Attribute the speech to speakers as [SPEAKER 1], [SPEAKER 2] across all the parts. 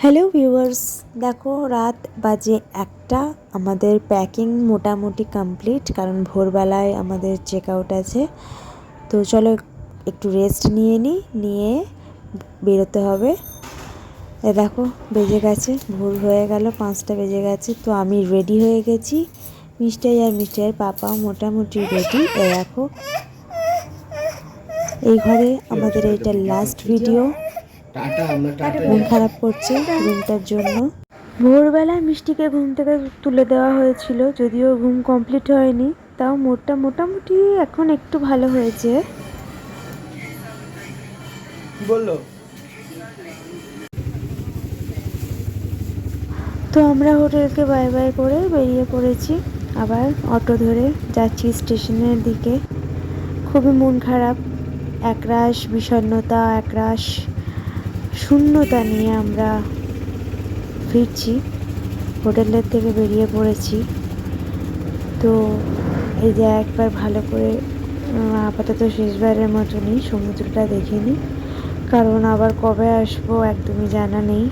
[SPEAKER 1] Hello viewers, দেখো রাত বাজে 1টা। আমাদের প্যাকিং মোটামুটি কমপ্লিট, কারণ ভোরবেলায় আমাদের চেক আউট আছে। তো চলো একটু রেস্ট নিয়ে বেরোতে হবে। দেখো বেজে গেছে, ভোর হয়ে গেল, 5টা বেজে গেছে। তো আমি রেডি হয়ে গেছি, মিষ্টাইয়ের পাপাও মোটামুটি রেডি। দেখো এই ঘরে আমাদের এইটা লাস্ট ভিডিও। মন খারাপ করছে রুমটার জন্য। ভোরবেলা মিষ্টিকে ঘুম থেকে তুলে দেওয়া হয়েছিল, যদিও ঘুম কমপ্লিট হয়নি, তাও মোটামুটি এখন একটু ভালো হয়েছে।
[SPEAKER 2] বললো
[SPEAKER 1] তো আমরা হোটেলকে বাই বাই করে বেরিয়ে পড়েছি, আবার অটো ধরে যাচ্ছি স্টেশনের দিকে। খুবই মন খারাপ, একরাশ বিষণ্ণতা, একরাশ শূন্যতা নিয়ে আমরা ফিরছি। হোটেলের থেকে বেরিয়ে পড়েছি। তো এই যে একবার ভালো করে আপাতত শেষবারের মতনই সমুদ্রটা দেখিনি, কারণ আবার কবে আসবো একদমই জানা নেই।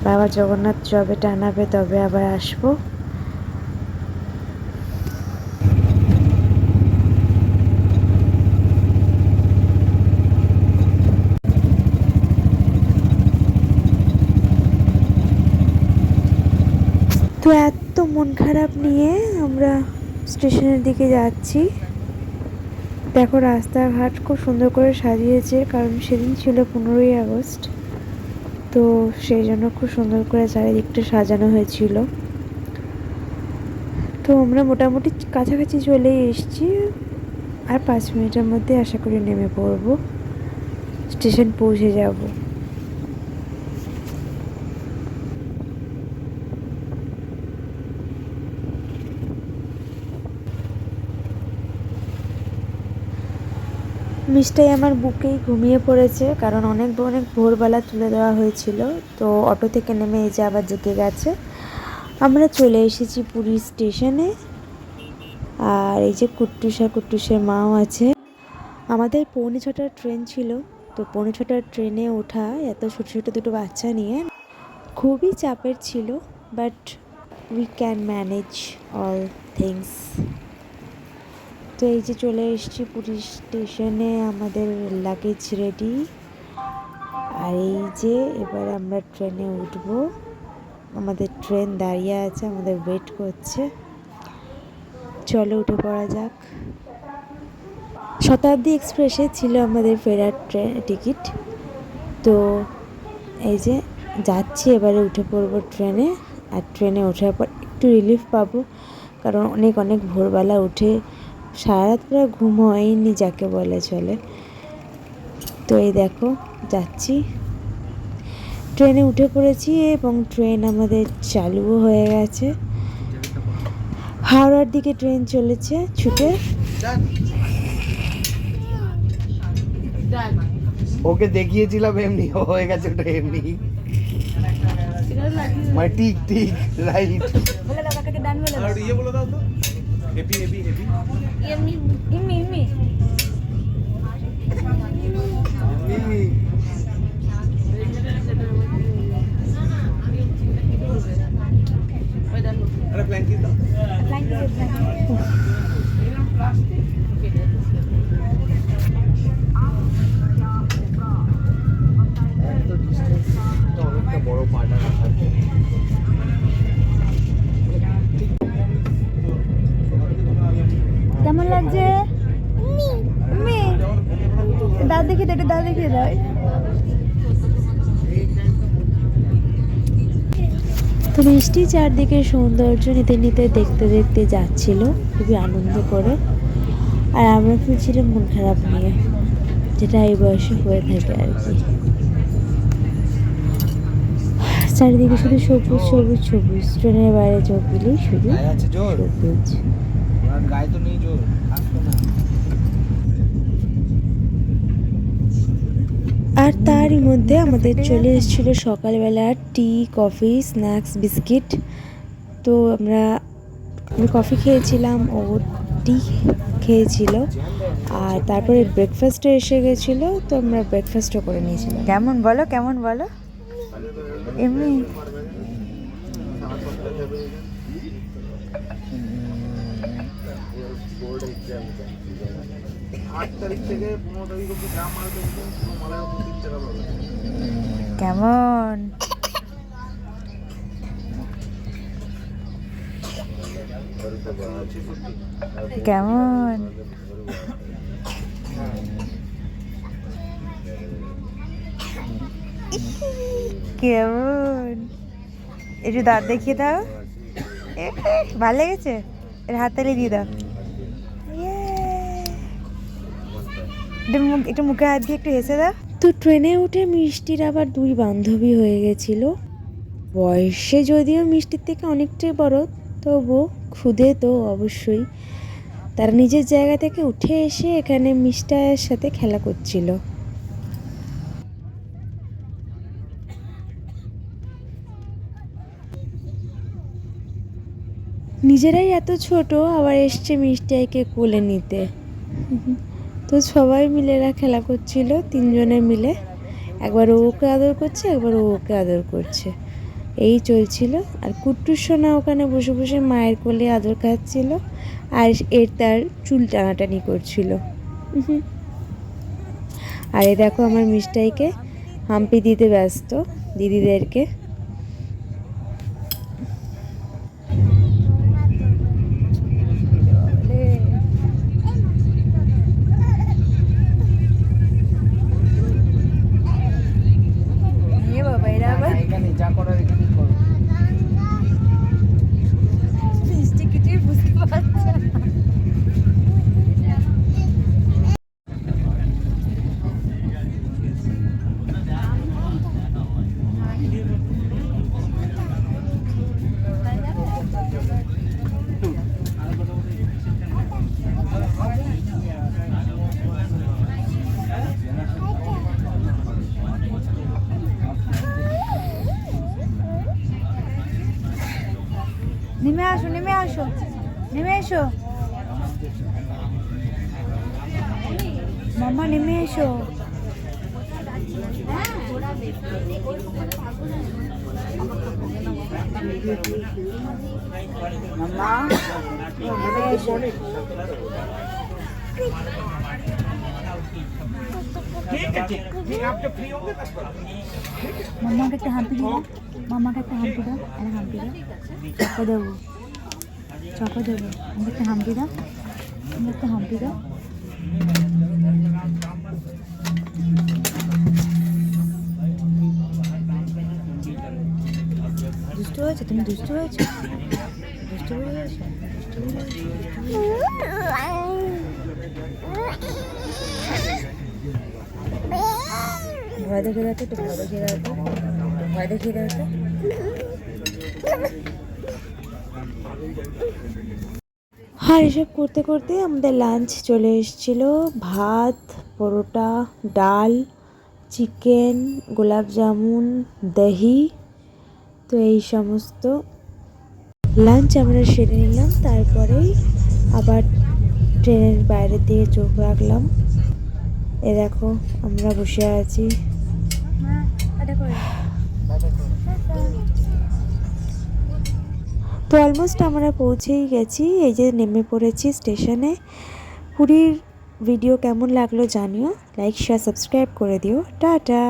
[SPEAKER 1] বাবা জগন্নাথ যবে টানাবে তবে আবার আসবো। তো এত মন খারাপ নিয়ে আমরা স্টেশনের দিকে যাচ্ছি। দেখো রাস্তাঘাট খুব সুন্দর করে সাজিয়েছে, কারণ সেদিন ছিল 15ই আগস্ট। তো সেই জন্য খুব সুন্দর করে চারিদিকটা সাজানো হয়েছিল। তো আমরা মোটামুটি কাছাকাছি চলেই এসেছি, আর 5 মিনিটের মধ্যে আশা করি নেমে পড়বো, স্টেশন পৌঁছে যাব। মিষ্টাই আমার বুকেই ঘুমিয়ে পড়েছে, কারণ অনেক ভোরবেলা তুলে দেওয়া হয়েছিল। তো অটো থেকে নেমে এই যে আবার জেগে গেছে। আমরা চলে এসেছি পুরী স্টেশনে, আর এই যে কুট্টুসের মাও আছে। আমাদের 6:45টার ট্রেন ছিল। তো 6:45টার ট্রেনে ওঠা এত ছোট দুটো বাচ্চা নিয়ে খুবই চাপের ছিল, but we can manage all things. তো এই যে চলে এসেছি পুরী স্টেশনে, আমাদের লাগেজ রেডি। আর এই যে এবার আমরা ট্রেনে উঠবো। আমাদের ট্রেন দাঁড়িয়ে আছে, আমাদের ওয়েট করছে। চলো উঠে পড়া যাক। শতাব্দী এক্সপ্রেসে ছিল আমাদের ফেরার ট্রেন টিকিট। তো এই যে যাচ্ছি, এবারে উঠে পড়বো ট্রেনে। আর ট্রেনে ওঠার পর একটু রিলিফ পাবো, কারণ অনেক ভোরবেলা উঠে সারা রাত প্রায় ঘুম হয়নি যাকে বলে চলে। তো এই দেখো যাচ্ছি, ট্রেনে উঠে পড়েছি এবং ট্রেন আমাদের চালুও হয়ে গেছে। হাওড়ার দিকে ট্রেন চলেছে ছুটে।
[SPEAKER 2] ওকে দেখিয়েছিলাম এমনি, হয়ে গেছে ওটা এমনি, মানে ঠিক রাইট।
[SPEAKER 3] বলে দাও কাকাকে ডান বলে দাও।
[SPEAKER 2] আর ইয়ে বলে দাও তো, হেপি
[SPEAKER 3] এমনি ইমি
[SPEAKER 2] আরে প্ল্যাঙ্কি দাও। অনেকটা বড় পার্টার থাকে।
[SPEAKER 3] কেমন লাগছে? দাঁত দেখিয়ে দাও, দাঁত দেখিয়ে দাও।
[SPEAKER 1] তো মিষ্টি চারদিকে সৌন্দর্য নিতে দেখতে যাচ্ছিল খুবই আনন্দ করে। আর আমরা ফিরছিলাম মন খারাপ নিয়ে, যেটা এই বয়সে হয়ে থাকে আর কি। চারিদিকে শুধু সবুজ। ট্রেনের বাইরে চোখ দিলেই শুধু সবুজ।
[SPEAKER 2] গায়ে তো নেই জোর, আসবে না।
[SPEAKER 1] আর তারই মধ্যে আমাদের চলে এসেছিলো সকালবেলা টি, কফি, স্ন্যাক্স, বিস্কিট। তো আমি কফি খেয়েছিলাম, ও টি খেয়েছিল। আর তারপরে ব্রেকফাস্টে এসে গেছিলো, তো আমরা ব্রেকফাস্টও করে নিয়েছিলাম।
[SPEAKER 3] কেমন বলো? এমনি কেমন কেমন কেমন একটু দাঁত দেখিয়ে দাও ভালো লেগেছে এর হাততালি দিয়ে দাও একটু মুখে হাত দিয়ে একটু হেসে দাও।
[SPEAKER 1] তো ট্রেনে উঠে মিষ্টির আবার দুই বান্ধবী হয়ে গেছিল। বয়সে যদিও মিষ্টির থেকে অনেকটাই বড়, তবু ক্ষুদে তো অবশ্যই। তারা নিজের জায়গা থেকে উঠে এসে এখানে মিষ্টার সাথে খেলা করছিল। নিজেরাই এত ছোট, আবার এসছে মিষ্টাইকে কোলে নিতে। তো সবাই মিলে এরা খেলা করছিল, তিনজনে মিলে। একবার ও ওকে আদর করছে, একবার ও ওকে আদর করছে, এই চলছিল। আর কুট্টুর সোনা ওখানে বসে বসে মায়ের কোলে আদর খাচ্ছিল, আর তার চুল টানাটানি করছিল। আর এই দেখো আমার মিষ্টাইকে হাম্পি দিতে ব্যস্ত দিদিদেরকে।
[SPEAKER 3] বাবা এরা আবার
[SPEAKER 2] এখানে যা করার এখানে করো।
[SPEAKER 3] মিষ্টি কিছুই বুঝতে পারছে না। নেমে আসো নেমে আসো নেমে এসো মাম্মা নেমে এসো
[SPEAKER 2] মাম্মা নেমে এসো।
[SPEAKER 3] মাম্মাকে একটা হাম্পি দিও মাম্মাকে একটা হাম্পি দাও একটা হাম্পি দাও চকো দেবো চকো দেবো আমাকে একটা হাম্পি দাও আমাকে একটা হাম্পি দাও দুষ্টু হয়েছে তুমি দুষ্টু হয়েছো দুষ্টু হয়ে গেছো ভয় দেখে দাও একটু ভয় দেখিয়ে দাও তো ভয় দেখিয়ে দাও তো
[SPEAKER 1] আর এসব করতে করতে আমাদের লাঞ্চ চলে এসেছিল। ভাত, পরোটা, ডাল, চিকেন, গোলাপ জামুন, দহি। তো এই সমস্ত লাঞ্চ আমরা সেরে নিলাম। তারপরেই আবার ট্রেনের বাইরের দিকে চোখ রাখলাম। এ দেখো আমরা বসে আছি। তো অলমোস্ট আমরা পৌঁছেই গেছি। এই যে নেমে পড়েছি স্টেশনে। পুরীর ভিডিও কেমন লাগলো জানিও, লাইক শেয়ার সাবস্ক্রাইব করে দিও। টাটা।